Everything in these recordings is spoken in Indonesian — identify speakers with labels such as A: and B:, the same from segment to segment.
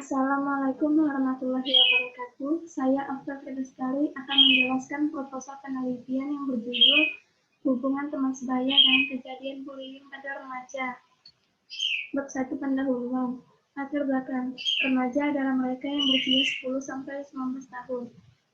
A: Assalamualaikum warahmatullahi wabarakatuh. Saya Afdal Firdauskari akan menjelaskan proposal penelitian yang berjudul Hubungan Teman Sebaya dan Kejadian Bullying pada Remaja. Bab 1 pendahuluan. Latar belakang. Remaja adalah mereka yang berusia 10-19 tahun.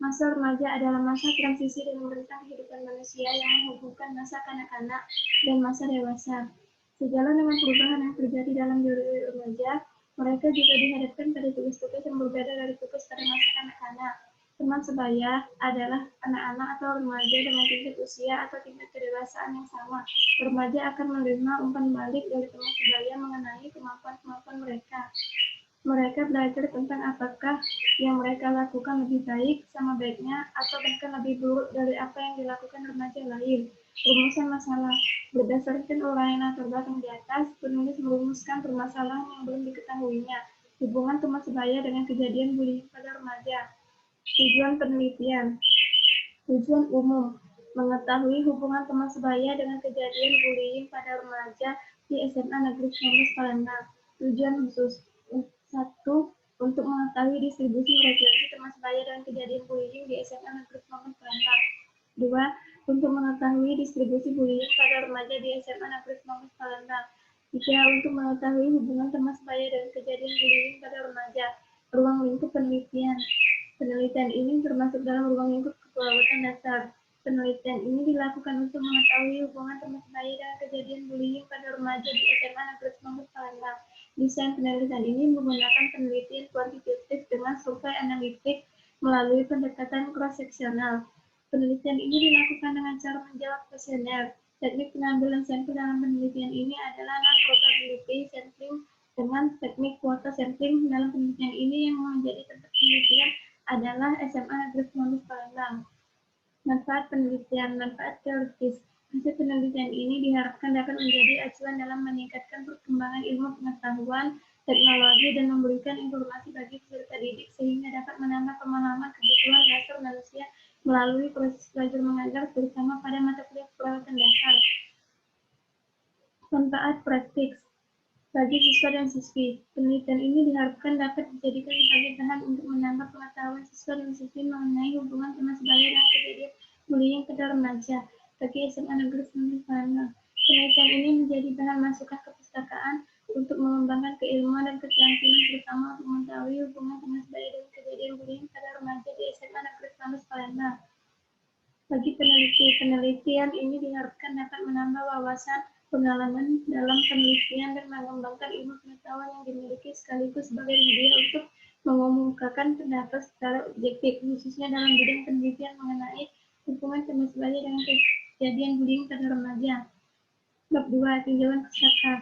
A: Masa remaja adalah masa transisi dalam rentang kehidupan manusia yang menghubungkan masa kanak-kanak dan masa dewasa. Sejalan dengan perubahan yang terjadi dalam diri remaja, mereka juga dihadapkan pada tugas-tugas yang berbeda dari tugas pada masa kanak-kanak. Teman sebaya adalah anak-anak atau remaja dengan tingkat usia atau tingkat kedewasaan yang sama. Remaja akan menerima umpan balik dari teman sebaya mengenai kemampuan-kemampuan mereka. Mereka belajar tentang apakah yang mereka lakukan lebih baik, sama baiknya, atau bahkan lebih buruk dari apa yang dilakukan remaja lain. Rumusan masalah. Berdasarkan uraian latar belakang di atas, penulis merumuskan permasalahan yang belum diketahuinya. Hubungan teman sebaya dengan kejadian bullying pada remaja. Tujuan penelitian. Tujuan umum. Mengetahui hubungan teman sebaya dengan kejadian bullying pada remaja di SMA Negeri 19 Palembang. Tujuan khusus. 1. Untuk mengetahui distribusi frekuensi teman sebaya dengan kejadian bullying di SMA Negeri 19 Palembang. 2. Untuk mengetahui distribusi bullying pada remaja di SMA Negeri 19 Palembang. 3. Untuk mengetahui hubungan teman sebaya dengan kejadian bullying pada remaja. Ruang lingkup penelitian. Penelitian ini termasuk dalam ruang lingkup keperawatan dasar. Penelitian ini dilakukan untuk mengetahui hubungan teman sebaya dengan kejadian bullying pada remaja di SMA Negeri 19 Palembang. Desain penelitian ini menggunakan penelitian kuantitatif dengan survei analitik melalui pendekatan cross-seksional. Penelitian ini dilakukan dengan cara menjawab kuesioner. Teknik pengambilan sampel dalam penelitian ini adalah non-probability sampling dengan teknik kuota sampling. Dalam penelitian ini yang menjadi tempat penelitian adalah SMA Negeri 19 Palembang. Manfaat penelitian. Manfaat teoritis. Hasil penelitian ini diharapkan dapat menjadi acuan dalam meningkatkan perkembangan ilmu pengetahuan, teknologi, dan memberikan informasi bagi peserta didik sehingga dapat menambah pemahaman kebutuhan dasar manusia melalui proses belajar mengajar, terutama pada mata kuliah keperawatan dasar. Manfaat praktik bagi siswa dan siswi. Penelitian ini diharapkan dapat dijadikan sebagai bahan untuk menambah pengetahuan siswa dan siswi mengenai hubungan teman sebaya dan kejadian bullying pada remaja bagi SMA Negeri 19 Palembang. Penelitian ini menjadi bahan masukan kepustakaan untuk mengembangkan keilmuan dan keterampilan terutama untuk mengetahui hubungan teman sebaya dan kejadian bullying pada remaja di SMA Negeri 19 Palembang. Bagi peneliti, penelitian ini diharapkan dapat menambah wawasan pengalaman dalam penelitian dan mengembangkan ilmu pengetahuan yang dimiliki sekaligus sebagai media untuk mengemukakan pendapat secara objektif, khususnya dalam bidang penelitian mengenai hubungan teman sebaya dengan kejadian bullying pada remaja. Bab 2. Tinjauan pusaka.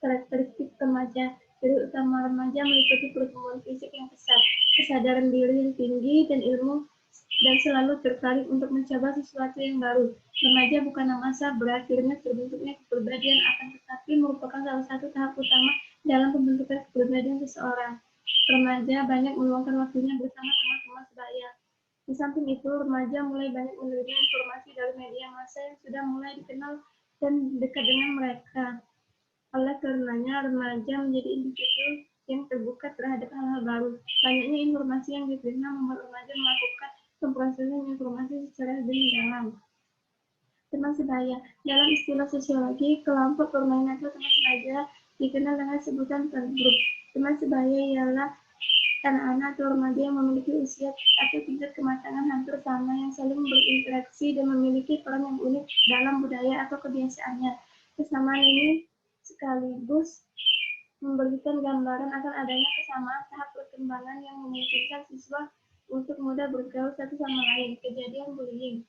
A: Karakteristik remaja. Ciri utama remaja meliputi pertumbuhan fisik yang pesat, kesadaran diri yang tinggi, dan ilmu dan selalu tertarik untuk mencoba sesuatu yang baru. Remaja bukanlah masa berakhirnya terbentuknya kepribadian, akan tetapi merupakan salah satu tahap utama dalam pembentukan kepribadian seseorang. Remaja banyak meluangkan waktunya bersama teman-teman sebaya. Di samping itu, remaja mulai banyak menerima informasi dari media massa yang sudah mulai dikenal dan dekat dengan mereka. Oleh karenanya, remaja menjadi individu yang terbuka terhadap hal-hal baru. Banyaknya informasi yang diterima membuat remaja melakukan pemrosesan informasi secara lebih dalam. Teman sebaya. Dalam istilah sosiologi, kelompok permainan atau teman sebaya dikenal dengan sebutan grup. Teman sebaya ialah anak-anak atau remaja yang memiliki usia atau tingkat kematangan hampir sama, yang saling berinteraksi dan memiliki peran yang unik dalam budaya atau kebiasaannya. Kesamaan ini sekaligus memberikan gambaran akan adanya kesamaan tahap perkembangan yang memungkinkan siswa untuk mudah bergaul satu sama lain. Kejadian bullying.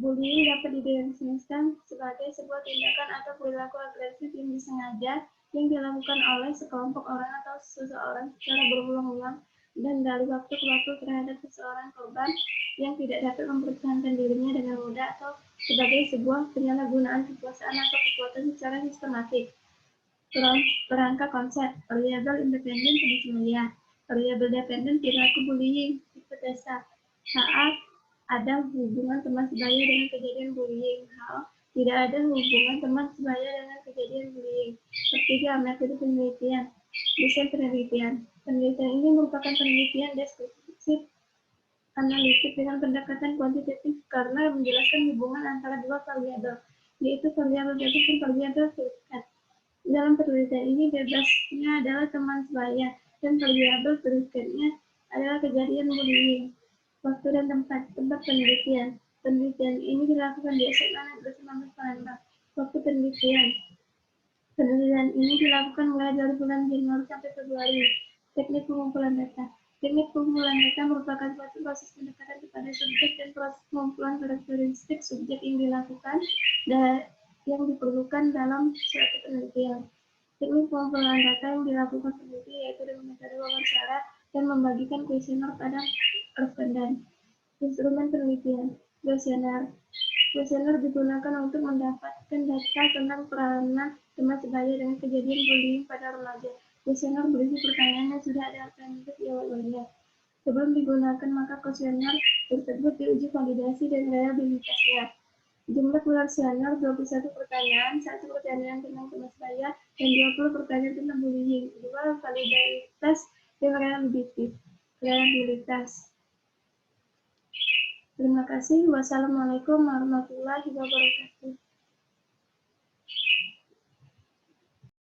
A: Bullying dapat didefinisikan sebagai sebuah tindakan atau perilaku agresif yang disengaja yang dilakukan oleh sekelompok orang atau seseorang secara berulang-ulang dan dari waktu ke waktu terhadap seseorang korban yang tidak dapat mempertahankan dirinya dengan mudah atau sebagai sebuah penyalahgunaan kekuasaan atau kekuatan secara sistematik. Kerangka konsep variabel independen penyesuaian, variabel dependen perilaku bullying, hipotesa saat ada hubungan teman sebaya dengan kejadian bullying, hal tidak ada hubungan teman sebaya dengan kejadian bullying. Ketiga, metode penelitian. Desain penelitian. Penelitian ini merupakan penelitian deskriptif analitik dengan pendekatan kuantitatif karena menjelaskan hubungan antara dua variabel, yaitu variabel bebas dan variabel predikat. Dalam penelitian ini, bebasnya adalah teman sebaya dan variabel predikatnya adalah kejadian bullying. Waktu dan tempat penelitian. Penelitian ini dilakukan di SMA Negeri 19 Palembang. Waktu penelitian. Penelitian ini dilakukan mulai dari bulan Januari sampai Februari. Teknik pengumpulan data. Teknik pengumpulan data merupakan suatu proses pendekatan kepada subjek dan proses pengumpulan karakteristik subjek yang dilakukan dan yang diperlukan dalam suatu penelitian. Teknik pengumpulan data yang dilakukan peneliti yaitu dengan metode wawancara dan membagikan kuesioner pada responden. Instrumen penelitian. Kuesioner. Kuesioner digunakan untuk mendapatkan data tentang peranan teman sebaya dengan kejadian bullying pada remaja. Kuesioner berisi pertanyaan yang sudah ada alternatif jawabannya. Sebelum digunakan, maka kuesioner tersebut diuji validasi dan reliabilitasnya. Jumlah kuesioner 21 pertanyaan, 1 pertanyaan tentang teman sebaya, dan 20 pertanyaan tentang bullying. 2 validitas dan reliabilitas. Terima kasih. Wassalamualaikum warahmatullahi wabarakatuh.